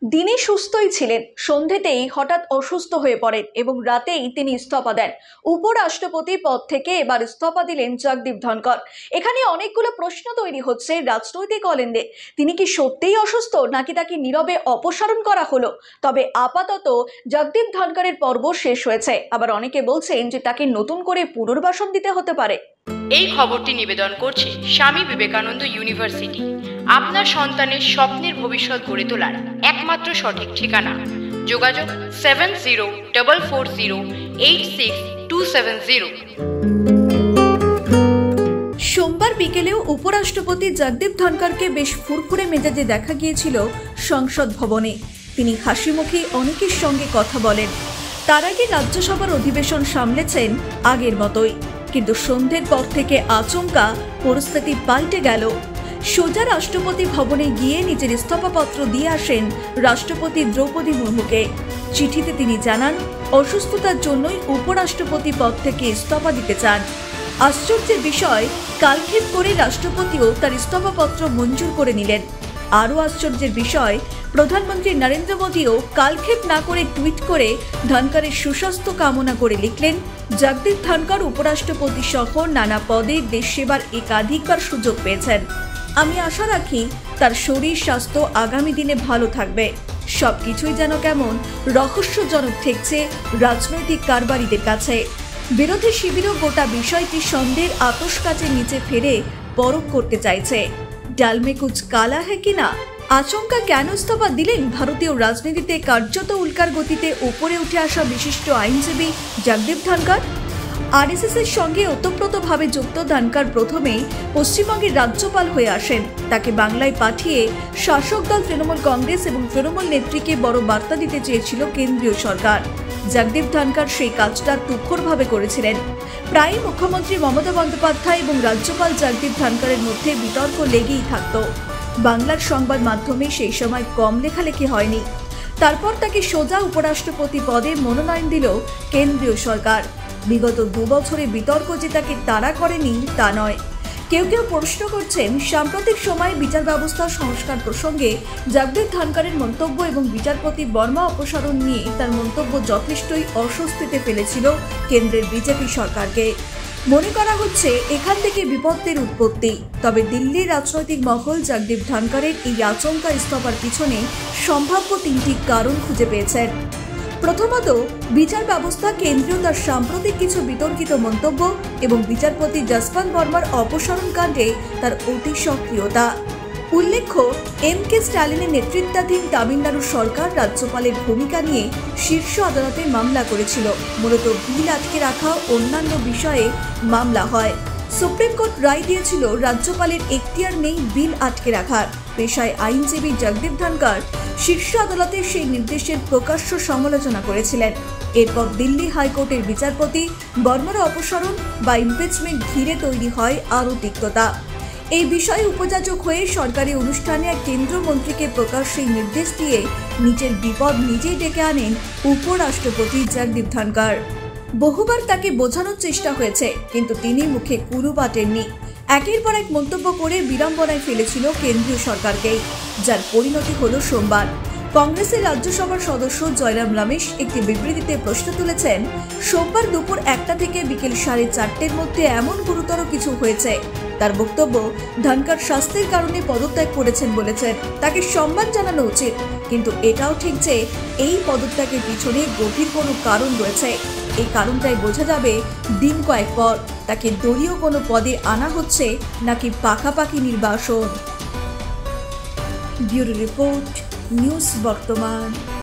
দিনে সুস্থই ছিলেন, সন্ধেতেই হঠাৎ অসুস্থ হয়ে পড়েন এবং রাতেই তিনি ইস্তফা দেন। উপরাষ্ট্রপতি পদ থেকে এবার ইস্তফা দিলেন জগদীপ ধনকর। এখানে অনেকগুলো প্রশ্ন তৈরি হচ্ছে রাজনৈতিক অলিন্দে। তিনি কি সত্যিই অসুস্থ, নাকি তাকে নীরবে অপসারণ করা হলো? তবে আপাতত জগদীপ ধনকরের পর্ব শেষ হয়েছে। আবার অনেকে বলছেন যে তাকে নতুন করে পুনর্বাসন দিতে হতে পারে। এই খবরটি নিবেদন করছে স্বামী বিবেকানন্দ ইউনিভার্সিটি। আপনার সন্তানের স্বপ্নের ভবিষ্যৎ গড়ে তোলার একমাত্র সঠিক ঠিকানা। যোগাযোগ 7044086270। সোমবার বিকেলেও উপরাষ্ট্রপতি জগদীপ ধনকরকে বেশ ফুরফুরে মেজাজে দেখা গিয়েছিল সংসদ ভবনে। তিনি হাসিমুখে অনেকের সঙ্গে কথা বলেন। তার আগে রাজ্যসভার অধিবেশন সামলেছেন আগের মতোই, কিন্তু সন্ধ্যের পর থেকে আচমকা পরিস্থিতি পাল্টে গেল। সোজা রাষ্ট্রপতি ভবনে গিয়ে নিজের ইস্তফাপত্র দিয়ে আসেন রাষ্ট্রপতি দ্রৌপদী মুর্মুকে। চিঠিতে তিনি জানান, অসুস্থতার জন্যই উপরাষ্ট্রপতি পদ থেকে ইস্তফা দিতে চান। আশ্চর্যের বিষয়, কালক্ষেপ করে রাষ্ট্রপতিও তার ইস্তফাপত্র মঞ্জুর করে নিলেন। আরও আশ্চর্যের বিষয়, প্রধানমন্ত্রী নরেন্দ্র মোদীও কালক্ষেপ না করে টুইট করে ধনকরের সুস্বাস্থ্য কামনা করে লিখলেন, জগদীপ ধনকর উপরাষ্ট্রপতি সহ নানা পদে দেশ সেবার একাধিকবার সুযোগ পেয়েছেন। আমি আশা রাখি তার শরীর স্বাস্থ্য আগামী দিনে ভালো থাকবে। সবকিছুই যেন কেমন রহস্যজনক ঠেকছে রাজনৈতিক কারবারিদের কাছে। বিরোধী শিবিরও গোটা বিষয়টি সন্দেহের আতশ কাচের নিচে ফেলে পরখ করতে চাইছে। ডাল মে কুছ কালা হ্যায় কিনা? আচমকা কেন ইস্তফা দিলেন ভারতীয় রাজনীতিতে কার্যত উল্কার গতিতে উপরে উঠে আসা বিশিষ্ট আইনজীবী জগদীপ ধনকর? আরএসএস এর সঙ্গে ওতপ্রোতভাবে যুক্ত ধনকর প্রথমে পশ্চিমবঙ্গের রাজ্যপাল হয়ে আসেন। তাকে বাংলায় পাঠিয়ে শাসক দল তৃণমূল কংগ্রেস এবং তৃণমূল নেত্রীকে বড় বার্তা দিতে চেয়েছিল কেন্দ্রীয় সরকার। জগদীপ ধনকর সেই কাজটা তুখোড়ভাবে করেছিলেন। প্রায় মুখ্যমন্ত্রী মমতা বন্দ্যোপাধ্যায় এবং রাজ্যপাল জগদীপ ধনকরের মধ্যে বিতর্ক লেগেই থাকত। বাংলার সংবাদ মাধ্যমে সেই সময় কম লেখালেখি হয়নি। তারপর তাকে সোজা উপরাষ্ট্রপতি পদে মনোনয়ন দিল কেন্দ্রীয় সরকার। বিগত 2 বছরে বিতর্ক যে তাকে তাড়া করেনি তা নয়। কেউ কেউ প্রশ্ন করছেন, সাম্প্রতিক সময়ে বিচার ব্যবস্থা সংস্কার প্রসঙ্গে জগদীপ ধনকরের মন্তব্য এবং বিচারপতি বর্মা অপসারণ নিয়ে তার মন্তব্য যথেষ্টই অস্বস্তিতে ফেলেছিল কেন্দ্রের বিজেপি সরকারকে। মনে করা হচ্ছে এখান থেকে বিপদের উৎপত্তি। তবে দিল্লির রাজনৈতিক মহল জগদীপ ধনকরের এই আচমকা ইস্তফার পিছনে সম্ভাব্য 3টি কারণ খুঁজে পেয়েছেন। প্রথমত, বিচার ব্যবস্থা কেন্দ্রীয় তার সাম্প্রতিক কিছু বিতর্কিত মন্তব্য এবং বিচারপতি যশবন্ত বর্মার অপসারণ কাণ্ডে তার অতি সক্রিয়তা। উল্লেখ্য, এম.কে. স্ট্যালিনের নেতৃত্বাধীন তামিলনাড়ু সরকার রাজ্যপালের ভূমিকা নিয়ে শীর্ষ আদালতে মামলা করেছিল। মূলত বিল আটকে রাখা অন্যান্য বিষয়ে মামলা হয়। সুপ্রিম কোর্ট রায় দিয়েছিল রাজ্যপালের এখতিয়ার নেই বিল আটকে রাখার। পেশায় আইনজীবী জগদীপ ধনকর শীর্ষ আদালতের সেই নির্দেশের প্রকাশ্য সমালোচনা করেছিলেন। এরপর দিল্লি হাইকোর্টের বিচারপতি বর্মার অপসারণ বা ইমপিচমেন্ট ঘিরে তৈরি হয় আরও তিক্ততা। এই বিষয়ে উপযাচক হয়ে সরকারি অনুষ্ঠানে এক কেন্দ্রীয় মন্ত্রীকে প্রকাশ্যে নির্দেশ দিয়ে নিজের বিপদ নিজেই ডেকে আনেন উপরাষ্ট্রপতি জগদীপ ধনকর। বহুবার তাকে বোঝানোর চেষ্টা হয়েছে, কিন্তু তিনি মুখে কুরু পাটেননি। একের পর এক মন্তব্য করে বিড়ম্বনায় ফেলেছিল কেন্দ্রীয় সরকারকেই, যার পরিণতি হলো সোমবার। কংগ্রেসের রাজ্যসভার সদস্য জয়রাম রমেশ একটি বিবৃতিতে প্রশ্ন তুলেছেন, সোমবার দুপুর 1টা থেকে বিকেল 4:30-র মধ্যে এমন গুরুতর কিছু হয়েছে। তার বক্তব্য, ধনকর স্বাস্থ্যের কারণে পদত্যাগ করেছেন বলেছেন। তাকে সম্মান জানানো উচিত, কিন্তু এটাও ঠিক যে এই পদত্যাগের পিছনে গভীর কোনো কারণ রয়েছে। এই কারণটাই বোঝা যাবে দিন কয়েক পর। তাকে দলীয় কোনো পদে আনা হচ্ছে নাকি পাকাপাকি নির্বাসন। ব্যুরো রিপোর্ট, নিউজ বর্তমান।